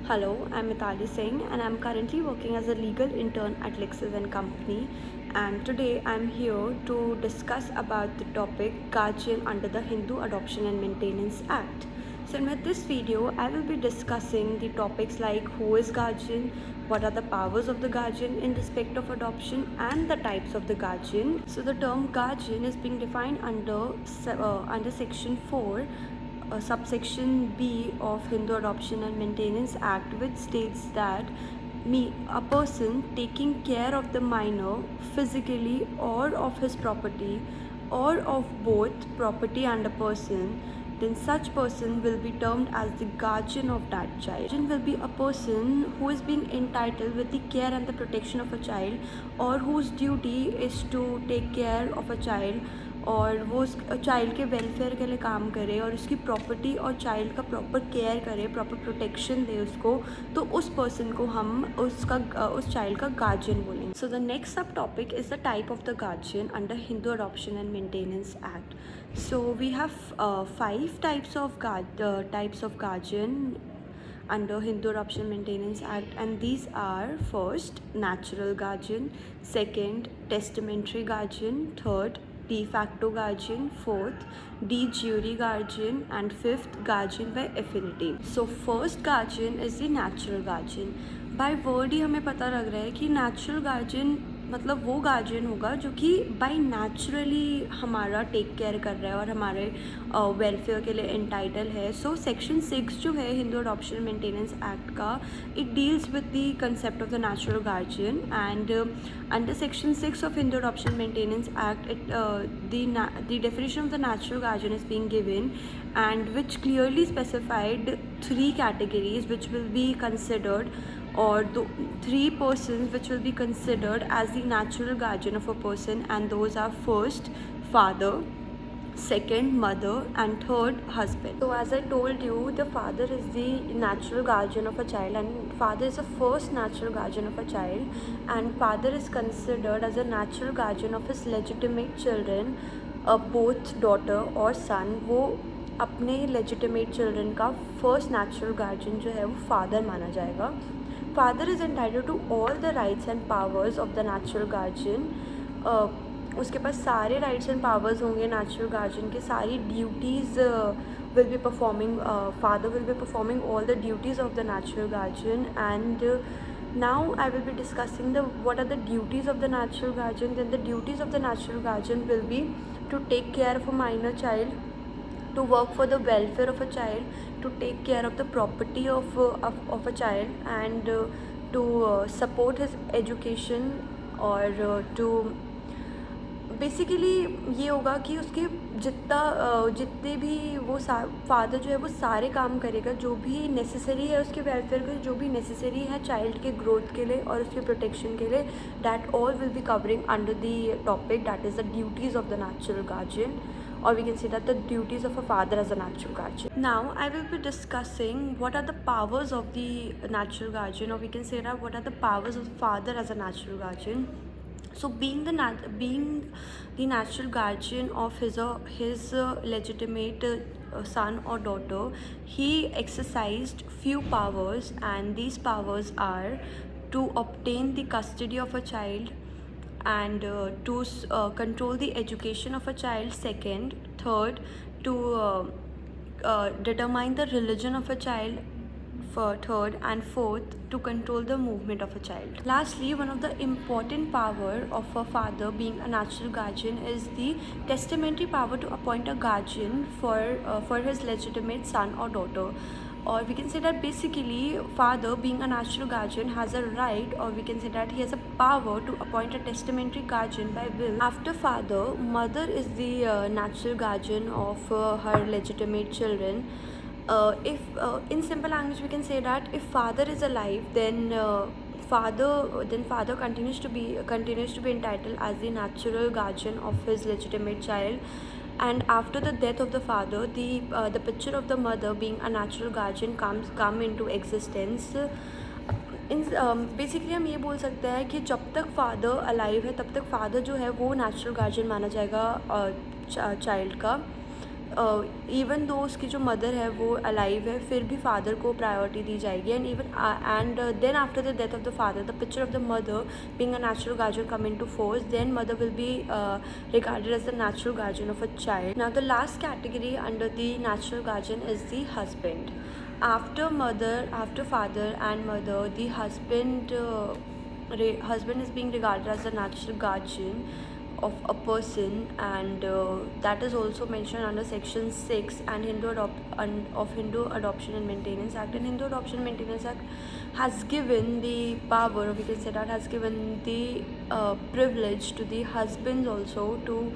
Hello, I'm Mitali Singh and I'm currently working as a legal intern at Lexis and Company, and today I'm here to discuss about the topic guardian under the Hindu Adoption and Maintenance Act. So in this video I will be discussing the topics like who is guardian, what are the powers of the guardian in respect of adoption, and the types of the guardian. So the term guardian is being defined under section 4, subsection B of Hindu Adoption and Maintenance Act, which states that a person taking care of the minor physically or of his property or of both property and a person, then such person will be termed as the guardian of that child. Guardian will be a person who is being entitled with the care and the protection of a child, or whose duty is to take care of a child, और वो उस child के welfare के लिए काम करे और उसकी प्रॉपर्टी और चाइल्ड का प्रॉपर केयर करे, प्रॉपर प्रोटेक्शन दे उसको, तो उस पर्सन को हम उस चाइल्ड का गार्जियन बोलेंगे. सो द नेक्स्ट सब topic is the type of the guardian under Hindu adoption and maintenance act. So we have 5 types of guardian under Hindu Adoption Maintenance Act, and these are: first, natural guardian; second, testamentary guardian; third, de facto guardian; fourth, de jure guardian; and fifth, guardian by affinity. So first guardian is the natural guardian. By word ही हमें पता लग रहा है कि natural guardian मतलब वो guardian होगा जो कि बाई नेचुरली हमारा टेक केयर कर रहा है और हमारे वेलफेयर के लिए एंटाइटल है. सो सेक्शन 6 जो है हिंदू अडॉप्शन मेंटेनेंस एक्ट का, it deals with the concept of the natural guardian, and under section 6 of Hindu adoption maintenance act the definition of the natural guardian is being given, and which clearly specified 3 categories which will be considered, or the 3 persons which will be considered as the natural guardian of a person, and those are: first, father; second, mother; and third, husband. So as I told you, the father is the natural guardian of a child, and father is the first natural guardian of a child, and father is considered as a natural guardian of his legitimate children, both daughter or son. वो अपने legitimate children का first natural guardian जो है वो father माना जाएगा. Father is entitled to all the rights and powers of the natural guardian. उसके पास सारे राइट्स एंड पावर्स होंगे नेचुरल गार्जियन के. सारी duties will be performing, father will be performing all the duties of the natural guardian. And now I will be discussing what are the duties of the natural guardian. Then the duties of the natural guardian will be to take care of a minor child, to work for the welfare of a child, to take care of the property of a child, and to support his education, और to basically ये होगा कि उसके जितने भी वो father जो है वो सारे काम करेगा जो भी नेसेसरी है उसके वेलफेयर के, जो भी नेसेसरी है चाइल्ड के ग्रोथ के लिए और उसके प्रोटेक्शन के लिए. That all will be covering under the topic that is the duties of the natural guardian, or we can say that the duties of a father as a natural guardian. Now I will be discussing what are the powers of the natural guardian, or we can say that what are the powers of the father as a natural guardian. So being the natural guardian of his legitimate son or daughter, he exercised few powers, and these powers are to obtain the custody of a child, and to control the education of a child, second; third, to determine the religion of a child, for third; and fourth, to control the movement of a child. Lastly, one of the important power of a father being a natural guardian is the testamentary power to appoint a guardian for his legitimate son or daughter. Or we can say that basically father being a natural guardian has a right, or we can say that he has a power to appoint a testamentary guardian by will. After father, mother is the natural guardian of her legitimate children. If in simple language we can say that if father is alive, then father continues to be entitled as the natural guardian of his legitimate child. And after the death of the father, the picture of the mother being a natural guardian come into existence. Basically हम ये बोल सकते हैं कि जब तक father alive है तब तक फादर जो है वो नेचुरल गार्जियन माना जाएगा चाइल्ड का. इवन दो उसकी जो मदर है वो अलाइव है, फिर भी फादर को प्रायोरिटी दी जाएगी. And even and then after the death of the father, the picture of the mother being a natural guardian come into force, then mother will be regarded as the natural guardian of a child. Now the last category under the natural guardian is the husband. After mother, after father and mother, the husband husband is being regarded as the natural guardian of a person, and that is also mentioned under section 6 and of Hindu Adoption and Maintenance Act. And Hindu Adoption and Maintenance Act has given the power, or we can say that has given the privilege to the husbands also to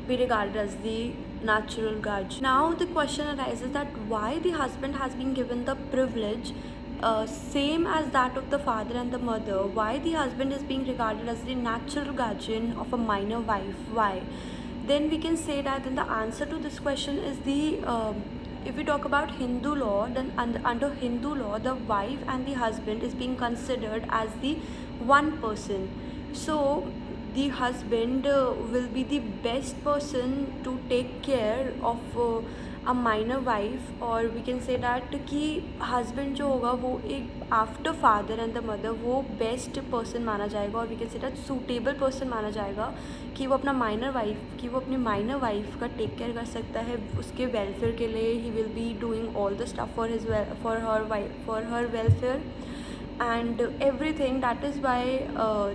be regarded as the natural guardian. Now the question arises that why the husband has been given the privilege same as that of the father and the mother. Why the husband is being regarded as the natural guardian of a minor wife? Why? Then we can say that then the answer to this question is the if we talk about Hindu law, then under Hindu law, the wife and the husband is being considered as the one person. So the husband will be the best person to take care of a minor wife, or we can say that कि husband जो होगा वो एक after father and the mother वो best person माना जाएगा, और we can say that suitable person माना जाएगा कि वो अपना अपनी minor wife का take care कर सकता है उसके welfare के लिए. He will be doing all the stuff for her welfare and everything. That is why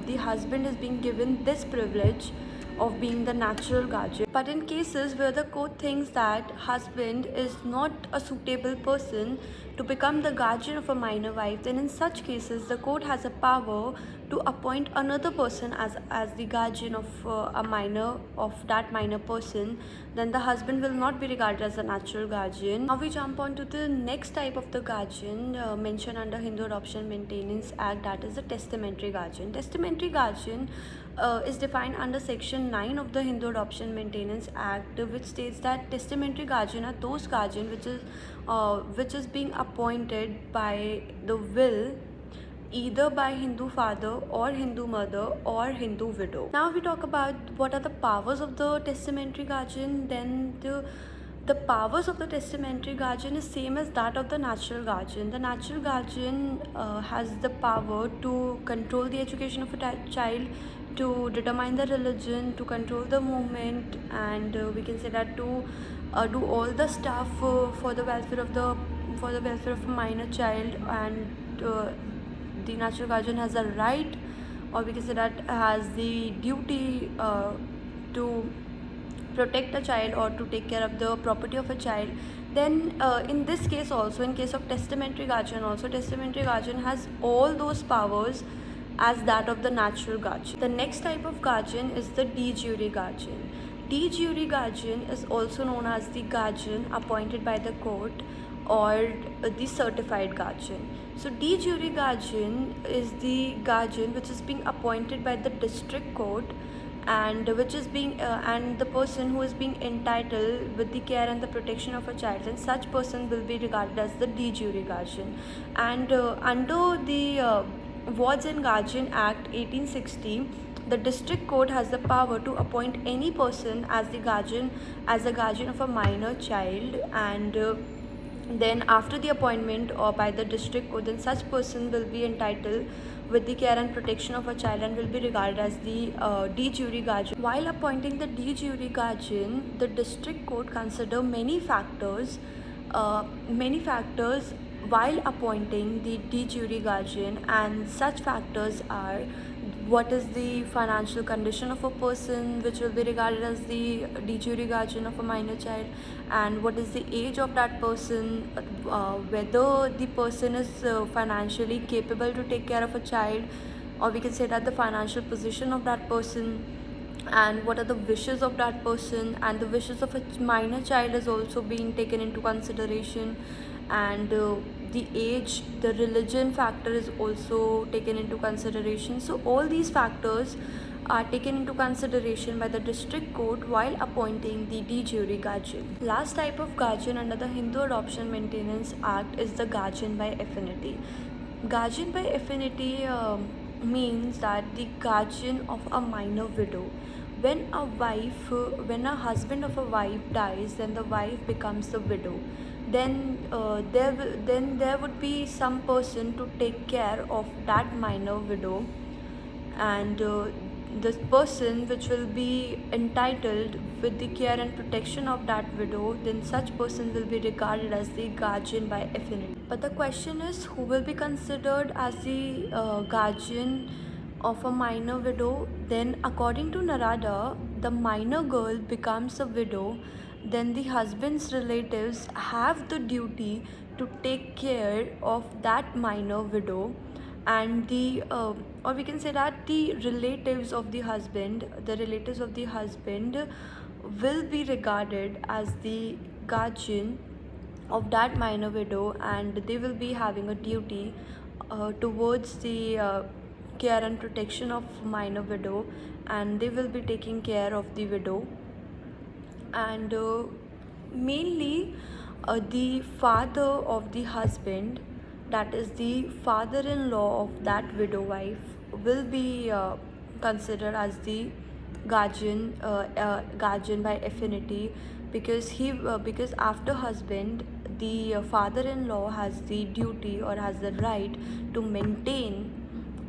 the husband is being given this privilege of being the natural guardian. But in cases where the court thinks that husband is not a suitable person to become the guardian of a minor wife, then in such cases the court has a power to appoint another person as the guardian of that minor person. Then the husband will not be regarded as a natural guardian. Now we jump on to the next type of the guardian mentioned under Hindu Adoption Maintenance Act, that is the testamentary guardian. Testamentary guardian is defined under section 9 of the Hindu Adoption Maintenance Act, which states that testamentary guardian are those guardian which is being appointed by the will either by Hindu father or Hindu mother or Hindu widow. Now we talk about what are the powers of the testamentary guardian. Then the powers of the testamentary guardian is same as that of the natural guardian. The natural guardian has the power to control the education of a child, to determine the religion, to control the movement, and we can say that to do all the stuff for the welfare of a minor child. And the natural guardian has a right, or we can say that has the duty to protect a child or to take care of the property of a child. Then in this case also, in case of testamentary guardian also, testamentary guardian has all those powers as that of the natural guardian. The next type of guardian is the de jure guardian. De jure guardian is also known as the guardian appointed by the court or the certified guardian. So de jure guardian is the guardian which is being appointed by the district court, and which is being and the person who is being entitled with the care and the protection of a child, and such person will be regarded as the de jure guardian. And under the Wards and Guardian Act 1860, the district court has the power to appoint any person as a guardian of a minor child, and then after the appointment or by the district court, then such person will be entitled with the care and protection of a child and will be regarded as the de jure guardian. While appointing the de jure guardian, the district court consider many factors while appointing the de jure guardian, and such factors are: what is the financial condition of a person which will be regarded as the de jure guardian of a minor child, and what is the age of that person, whether the person is financially capable to take care of a child, or we can say that the financial position of that person, and what are the wishes of that person, and the wishes of a minor child is also being taken into consideration, and the age, the religion factor is also taken into consideration. So all these factors are taken into consideration by the district court while appointing the de jure guardian. Last type of guardian under the Hindu Adoption Maintenance Act is the guardian by affinity. Guardian by affinity means that the guardian of a minor widow. when a husband of a wife dies, then the wife becomes the widow. Then there would be some person to take care of that minor widow, and this person which will be entitled with the care and protection of that widow, then such person will be regarded as the guardian by affinity. But the question is, who will be considered as the guardian of a minor widow? Then according to Narada, the minor girl becomes a widow, then the husband's relatives have the duty to take care of that minor widow, and or we can say that the relatives of the husband will be regarded as the guardian of that minor widow, and they will be having a duty towards the care and protection of minor widow, and they will be taking care of the widow. And mainly the father of the husband, that is the father-in-law of that widow wife, will be considered as the guardian by affinity, because after husband, the father-in-law has the duty or has the right to maintain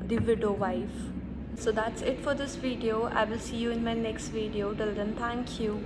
the widow wife. So that's it for this video. I will see you in my next video. Till then, thank you.